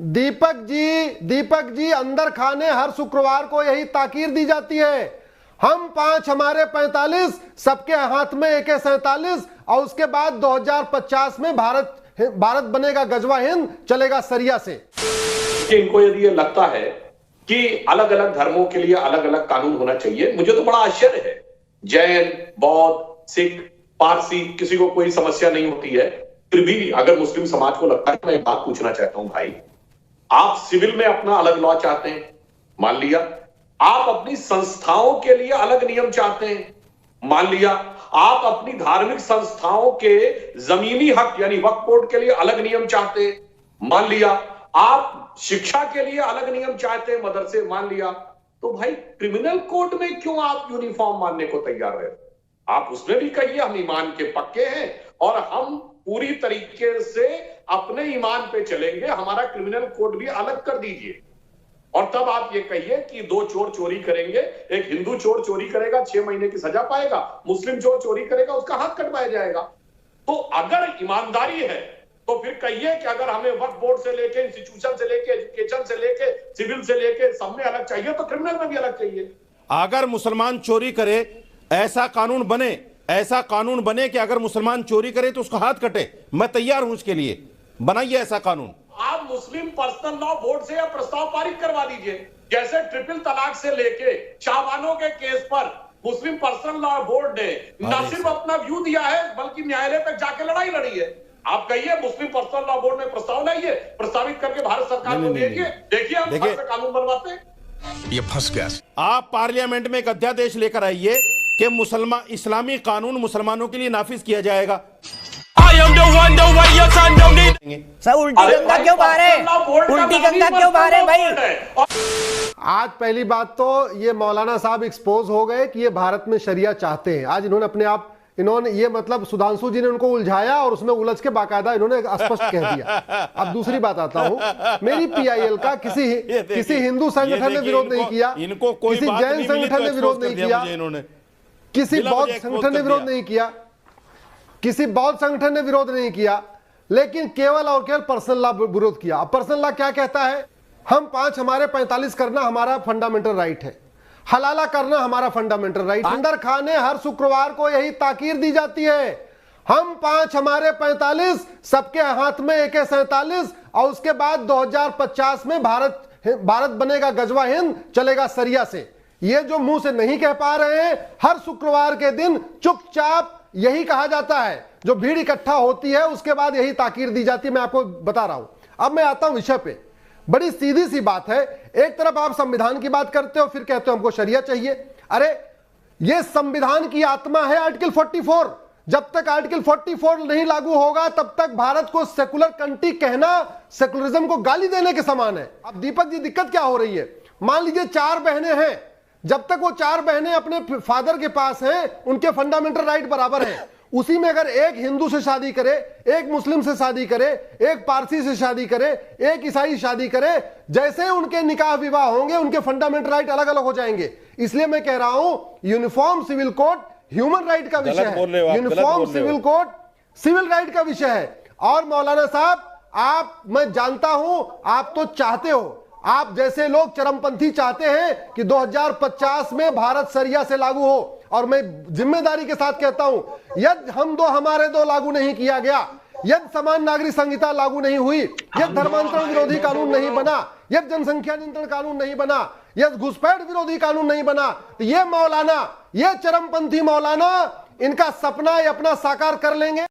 दीपक जी अंदर खाने हर शुक्रवार को यही ताकीर दी जाती है, हम 5 हमारे 45, सबके हाथ में AK-47 और उसके बाद 2050 में भारत बनेगा गजवा हिंद, चलेगा सरिया से। इनको यदि ये लगता है कि अलग अलग धर्मों के लिए अलग अलग कानून होना चाहिए, मुझे तो बड़ा आश्चर्य है। जैन, बौद्ध, सिख, पारसी किसी को कोई समस्या नहीं होती है, फिर भी अगर मुस्लिम समाज को लगता है, मैं एक बात पूछना चाहता हूं भाई, आप सिविल में अपना अलग लॉ चाहते हैं, मान लिया। आप अपनी संस्थाओं के लिए अलग नियम चाहते हैं, मान लिया। आप अपनी धार्मिक संस्थाओं के जमीनी हक यानी वक्फ बोर्ड के लिए अलग नियम चाहते हैं, मान लिया। आप शिक्षा के लिए अलग नियम चाहते हैं, मदरसे, मान लिया। तो भाई क्रिमिनल कोड में क्यों आप यूनिफॉर्म मानने को तैयार रहे? आप उसमें भी कहिए हम ईमान के पक्के हैं और हम पूरी तरीके से अपने ईमान पे चलेंगे, हमारा क्रिमिनल कोड भी अलग कर दीजिए। और तब आप ये कहिए कि 2 चोर चोरी करेंगे, एक हिंदू चोर चोरी करेगा 6 महीने की सजा पाएगा, मुस्लिम चोर चोरी करेगा उसका हाथ कटवाया जाएगा। तो अगर ईमानदारी है तो फिर कहिए कि अगर हमें वक्फ बोर्ड से लेके, इंस्टीट्यूशन से लेके, एजुकेशन से लेके, सिविल से लेके सब में अलग चाहिए, तो क्रिमिनल में भी अलग चाहिए। अगर मुसलमान चोरी करे, ऐसा कानून बने कि अगर मुसलमान चोरी करे तो उसका हाथ कटे, मैं तैयार हूं इसके लिए, बनाइए ऐसा कानून। आप मुस्लिम पर्सनल लॉ बोर्ड से यह प्रस्ताव पारित करवा दीजिए, जैसे ट्रिपल तलाक से लेके शाबानों के केस पर मुस्लिम पर्सनल लॉ बोर्ड ने न सिर्फ अपना व्यू दिया है बल्कि न्यायालय तक जाके लड़ाई लड़ी है। आप कहिए मुस्लिम पर्सनल लॉ बोर्ड में प्रस्ताव लाइए, प्रस्तावित करके भारत सरकार को देखिए हम कानून बनवाते हैं। ये फंस गया। आप पार्लियामेंट में एक अध्यादेश लेकर आइए कि इस्लामी कानून मुसलमानों के लिए नाफिज किया जाएगा। सर उल्टी गंगा क्यों बहा रहे? उल्टी गंगा क्यों बहा रहे भाई? आज पहली बात तो ये मौलाना साहब एक्सपोज हो गए कि ये भारत में शरिया चाहते हैं। आज इन्होंने ये मतलब सुधांशु जी ने उनको उलझाया और उसमें उलझ के बाकायदा इन्होंने स्पष्ट कह दिया। अब दूसरी बात आता हूं, मेरी PIL का किसी हिंदू संगठन ने विरोध नहीं किया, किसी जैन संगठन ने विरोध नहीं किया, किसी बौद्ध संगठन ने विरोध नहीं किया, किसी बौद्ध संगठन ने विरोध नहीं किया, लेकिन केवल और केवल पर्सनल लॉ विरोध किया। अब पर्सनल लॉ क्या कहता है? हम 5 हमारे 45 करना हमारा फंडामेंटल राइट है, हलाला करना हमारा फंडामेंटल राइट। अंदर खाने हर शुक्रवार को यही ताकीर दी जाती है, हम 5 हमारे 45, सबके हाथ में AK-47 और उसके बाद 2050 में भारत बनेगा गजवा हिंद, चलेगा सरिया से। ये जो मुंह से नहीं कह पा रहे हैं, हर शुक्रवार के दिन चुपचाप यही कहा जाता है। जो भीड़ इकट्ठा होती है उसके बाद यही ताकीर दी जाती है। मैं आपको बता रहा हूं। अब मैं आता हूं विषय पे। बड़ी सीधी सी बात है, एक तरफ आप संविधान की बात करते हो, फिर कहते हो हमको शरिया चाहिए। अरे ये संविधान की आत्मा है आर्टिकल 44। जब तक आर्टिकल 44 नहीं लागू होगा तब तक भारत को सेकुलर कंट्री कहना सेकुलरिज्म को गाली देने के समान है। अब दीपक जी दिक्कत क्या हो रही है? मान लीजिए 4 बहनें हैं, जब तक वो 4 बहनें अपने फादर के पास हैं, उनके फंडामेंटल राइट बराबर हैं। उसी में अगर एक हिंदू से शादी करे, एक मुस्लिम से शादी करे, एक पारसी से शादी करे, एक ईसाई शादी करे, जैसे उनके निकाह विवाह होंगे उनके फंडामेंटल राइट अलग अलग हो जाएंगे। इसलिए मैं कह रहा हूं uniform civil code human right का विषय है, uniform civil code civil right का विषय है। और मौलाना साहब, मैं जानता हूं आप तो चाहते हो, आप जैसे लोग चरमपंथी चाहते हैं कि 2050 में भारत सरिया से लागू हो। और मैं जिम्मेदारी के साथ कहता हूं, यदि हम 2 हमारे 2 लागू नहीं किया गया, यदि समान नागरिक संहिता लागू नहीं हुई, यदि धर्मांतरण विरोधी कानून नहीं बना, यदि जनसंख्या नियंत्रण कानून नहीं बना, यदि घुसपैठ विरोधी कानून नहीं बना, तो ये मौलाना, ये चरमपंथी मौलाना, इनका सपना ये अपना साकार कर लेंगे।